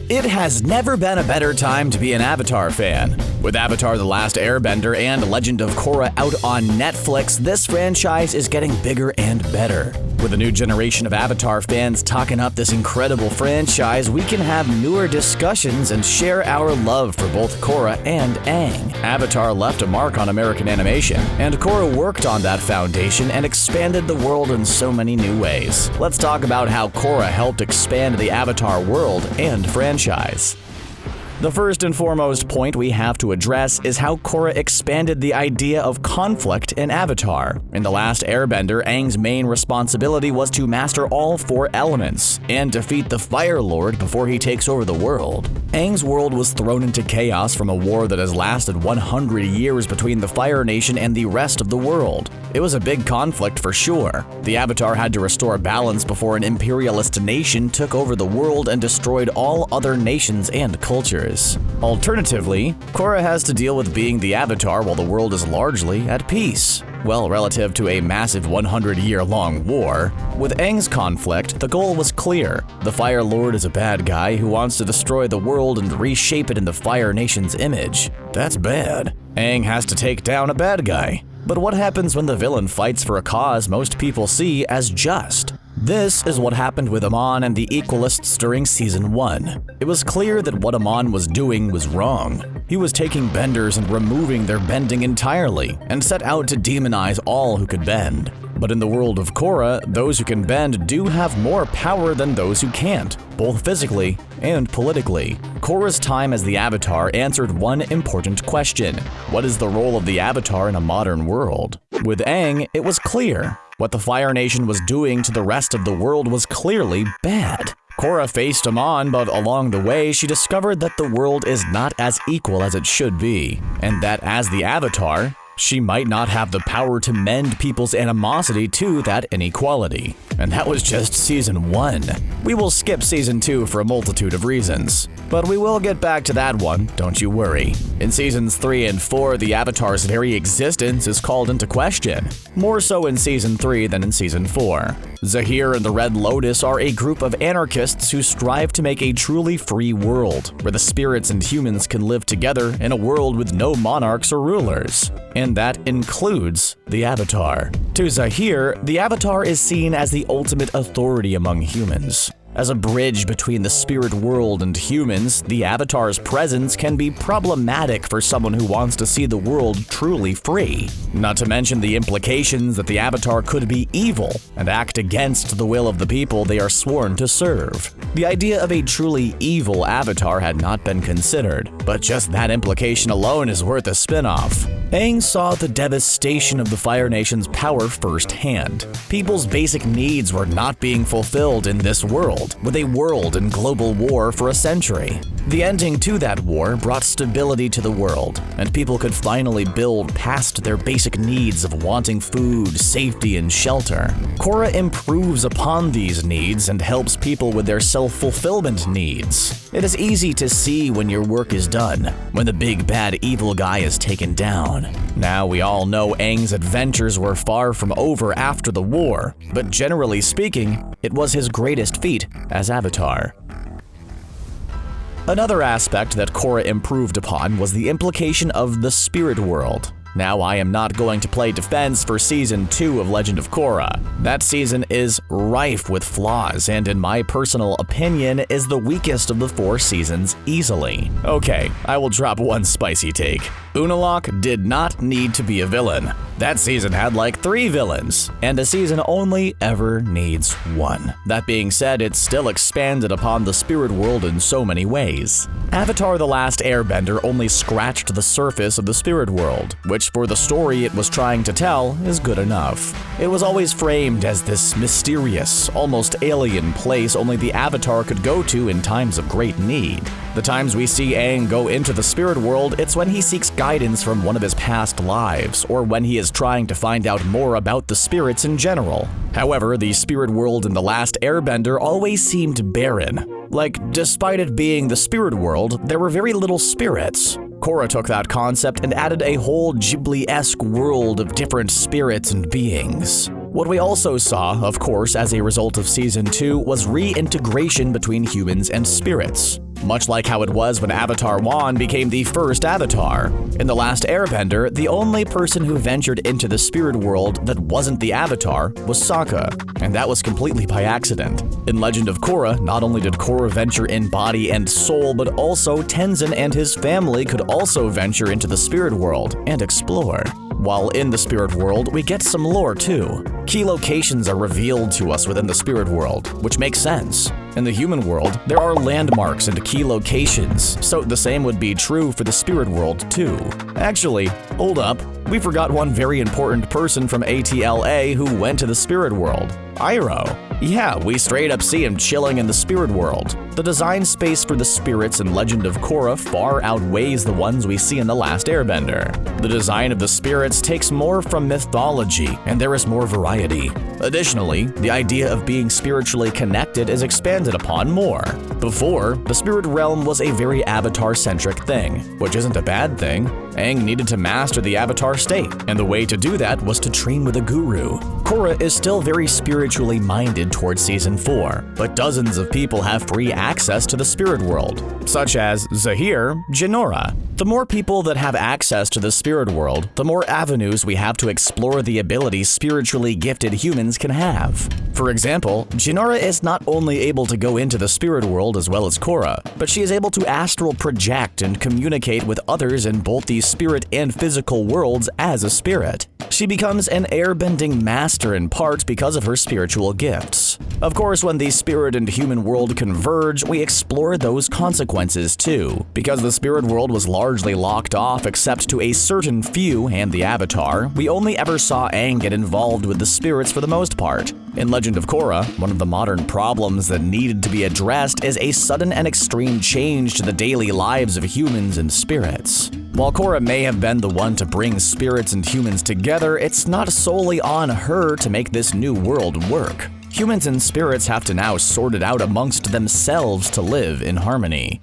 It has never been a better time to be an Avatar fan. With Avatar: The Last Airbender and Legend of Korra out on Netflix, this franchise is getting bigger and better. With a new generation of Avatar fans talking up this incredible franchise, we can have newer discussions and share our love for both Korra and Aang. Avatar left a mark on American animation, and Korra worked on that foundation and expanded the world in so many new ways. Let's talk about how Korra helped expand the Avatar world and franchise. The first and foremost point we have to address is how Korra expanded the idea of conflict in Avatar. In The Last Airbender, Aang's main responsibility was to master all four elements and defeat the Fire Lord before he takes over the world. Aang's world was thrown into chaos from a war that has lasted 100 years between the Fire Nation and the rest of the world. It was a big conflict for sure. The Avatar had to restore balance before an imperialist nation took over the world and destroyed all other nations and cultures. Alternatively, Korra has to deal with being the Avatar while the world is largely at peace. Well, relative to a massive 100-year-long war. With Aang's conflict, the goal was clear. The Fire Lord is a bad guy who wants to destroy the world and reshape it in the Fire Nation's image. That's bad. Aang has to take down a bad guy. But what happens when the villain fights for a cause most people see as just? This is what happened with Amon and the Equalists during Season 1. It was clear that what Amon was doing was wrong. He was taking benders and removing their bending entirely, and set out to demonize all who could bend. But in the world of Korra, those who can bend do have more power than those who can't, both physically and politically. Korra's time as the Avatar answered one important question: what is the role of the Avatar in a modern world? With Aang, it was clear. What the Fire Nation was doing to the rest of the world was clearly bad. Korra faced Amon, but along the way, she discovered that the world is not as equal as it should be, and that as the Avatar, she might not have the power to mend people's animosity to that inequality. And that was just Season 1. We will skip Season 2 for a multitude of reasons. But we will get back to that one, don't you worry. In Seasons 3 and 4, the Avatar's very existence is called into question. More so in Season 3 than in Season 4. Zaheer and the Red Lotus are a group of anarchists who strive to make a truly free world, where the spirits and humans can live together in a world with no monarchs or rulers. And that includes the Avatar. To Zaheer, the Avatar is seen as the ultimate authority among humans. As a bridge between the spirit world and humans, the Avatar's presence can be problematic for someone who wants to see the world truly free. Not to mention the implications that the Avatar could be evil and act against the will of the people they are sworn to serve. The idea of a truly evil Avatar had not been considered, but just that implication alone is worth a spin-off. Aang saw the devastation of the Fire Nation's power firsthand. People's basic needs were not being fulfilled in this world, with a world in global war for a century. The ending to that war brought stability to the world, and people could finally build past their basic needs of wanting food, safety, and shelter. Korra improves upon these needs and helps people with their self-fulfillment needs. It is easy to see when your work is done, when the big bad evil guy is taken down. Now we all know Aang's adventures were far from over after the war, but generally speaking, it was his greatest feat as Avatar. Another aspect that Korra improved upon was the implication of the spirit world. Now, I am not going to play defense for Season 2 of Legend of Korra. That season is rife with flaws and, in my personal opinion, is the weakest of the 4 seasons easily. Okay, I will drop one spicy take. Unalaq did not need to be a villain. That season had like 3 villains, and a season only ever needs 1. That being said, it still expanded upon the spirit world in so many ways. Avatar: The Last Airbender only scratched the surface of the spirit world, which for the story it was trying to tell is good enough. It was always framed as this mysterious, almost alien place only the Avatar could go to in times of great need. The times we see Aang go into the spirit world, it's when he seeks guidance from one of his past lives, or when he is trying to find out more about the spirits in general. However, the spirit world in The Last Airbender always seemed barren. Like, despite it being the spirit world, there were very little spirits. Korra took that concept and added a whole Ghibli-esque world of different spirits and beings. What we also saw, of course, as a result of Season 2 was reintegration between humans and spirits. much like how it was when Avatar 1 became the first Avatar. In The Last Airbender, the only person who ventured into the spirit world that wasn't the Avatar was Sokka, and that was completely by accident. In Legend of Korra, not only did Korra venture in body and soul, but also Tenzin and his family could also venture into the spirit world and explore. While in the spirit world, we get some lore too. Key locations are revealed to us within the spirit world, which makes sense. In the human world, there are landmarks and key locations, so the same would be true for the spirit world too. Actually, hold up, we forgot one very important person from ATLA who went to the spirit world. Iroh. Yeah, we straight up see him chilling in the spirit world. The design space for the spirits in Legend of Korra far outweighs the ones we see in The Last Airbender. The design of the spirits takes more from mythology, and there is more variety. Additionally, the idea of being spiritually connected is expanded upon more. Before, the spirit realm was a very Avatar-centric thing, which isn't a bad thing. Aang needed to master the Avatar state, and the way to do that was to train with a guru. Korra is still very spiritually minded towards Season 4, but dozens of people have free access to the spirit world, such as Zaheer, Jinora. The more people that have access to the spirit world, the more avenues we have to explore the abilities spiritually gifted humans can have. For example, Jinora is not only able to go into the spirit world as well as Korra, but she is able to astral project and communicate with others in both the spirit and physical worlds as a spirit. She becomes an airbending master in part because of her spiritual gifts. Of course, when the spirit and human world converge, we explore those consequences too. Because the spirit world was largely locked off except to a certain few and the Avatar, we only ever saw Aang get involved with the spirits for the most part. In Legend of Korra, one of the modern problems that needed to be addressed is a sudden and extreme change to the daily lives of humans and spirits. While Korra may have been the one to bring spirits and humans together, it's not solely on her to make this new world work. Humans and spirits have to now sort it out amongst themselves to live in harmony.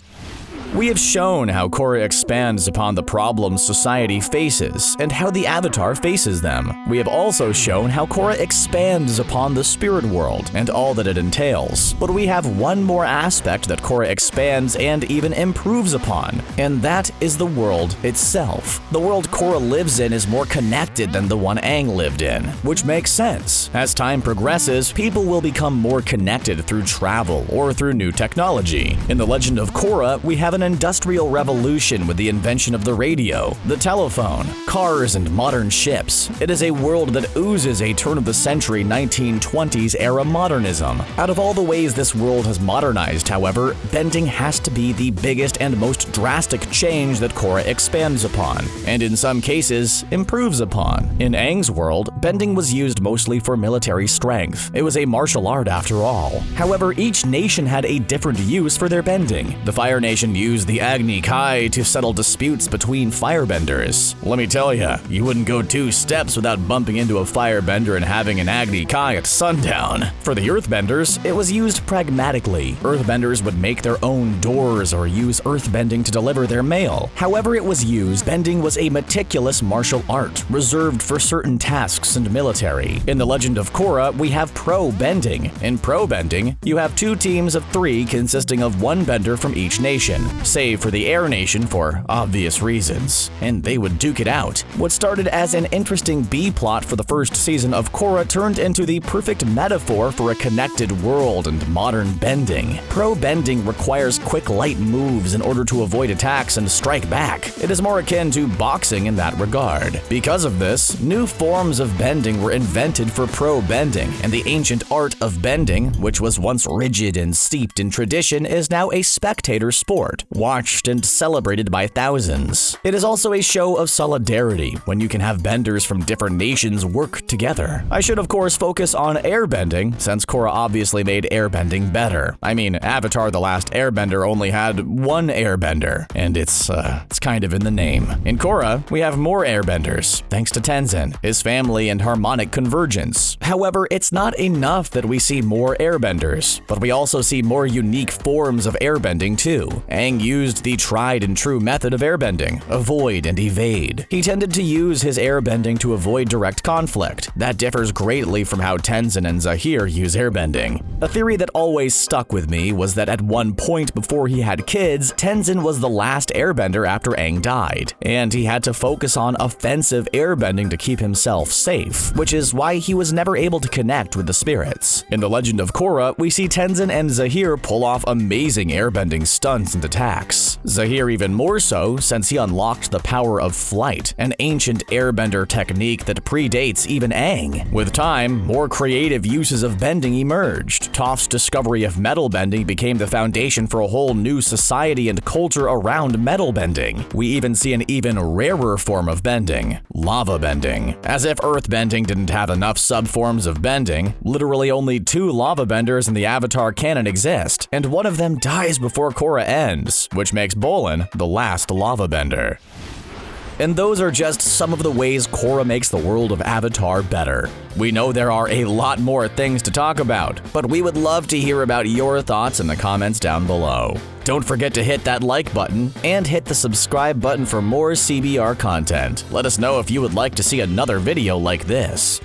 We have shown how Korra expands upon the problems society faces and how the Avatar faces them. We have also shown how Korra expands upon the spirit world and all that it entails. But we have one more aspect that Korra expands and even improves upon, and that is the world itself. The world Korra lives in is more connected than the one Aang lived in, which makes sense. As time progresses, people will become more connected through travel or through new technology. In The Legend of Korra, we have an industrial revolution with the invention of the radio, the telephone, cars, and modern ships. It is a world that oozes a turn-of-the-century 1920s era modernism. Out of all the ways this world has modernized, however, bending has to be the biggest and most drastic change that Korra expands upon, and in some cases, improves upon. In Aang's world, bending was used mostly for military strength. It was a martial art after all. However, each nation had a different use for their bending. The Fire Nation used the Agni Kai to settle disputes between firebenders. Let me tell ya, you wouldn't go 2 steps without bumping into a firebender and having an Agni Kai at sundown. For the Earthbenders, it was used pragmatically. Earthbenders would make their own doors or use earthbending to deliver their mail. However it was used, bending was a meticulous martial art, reserved for certain tasks and military. In The Legend of Korra, we have pro-bending. In pro-bending, you have 2 teams of 3 consisting of 1 bender from each nation, save for the Air Nation for obvious reasons, and they would duke it out. What started as an interesting B-plot for the first season of Korra turned into the perfect metaphor for a connected world and modern bending. Pro-bending requires quick, light moves in order to avoid attacks and strike back. It is more akin to boxing in that regard. Because of this, new forms of bending were invented for pro-bending, and the ancient art of bending, which was once rigid and steeped in tradition, is now a spectator sport, watched and celebrated by thousands. It is also a show of solidarity when you can have benders from different nations work together. I should of course focus on airbending, since Korra obviously made airbending better. I mean, Avatar The Last Airbender only had 1 airbender, and it's kind of in the name. In Korra, we have more airbenders, thanks to Tenzin, his family, and harmonic convergence. However, it's not enough that we see more airbenders, but we also see more unique forms of airbending too. Aang used the tried and true method of airbending, avoid and evade. He tended to use his airbending to avoid direct conflict. That differs greatly from how Tenzin and Zaheer use airbending. A theory that always stuck with me was that at one point before he had kids, Tenzin was the last airbender after Aang died, and he had to focus on offensive airbending to keep himself safe, which is why he was never able to connect with the spirits. In The Legend of Korra, we see Tenzin and Zaheer pull off amazing airbending stunts and attacks. Zaheer even more so, since he unlocked the power of flight, an ancient airbender technique that predates even Aang. With time, more creative uses of bending emerged. Toph's discovery of metal bending became the foundation for a whole new society and culture around metal bending. We even see an even rarer form of bending, lava bending. As if earth bending didn't have enough subforms of bending, literally only 2 lava benders in the Avatar canon exist, and one of them dies before Korra ends, which makes Bolin the last lava bender. And those are just some of the ways Korra makes the world of Avatar better. We know there are a lot more things to talk about, but we would love to hear about your thoughts in the comments down below. Don't forget to hit that like button and hit the subscribe button for more CBR content. Let us know if you would like to see another video like this.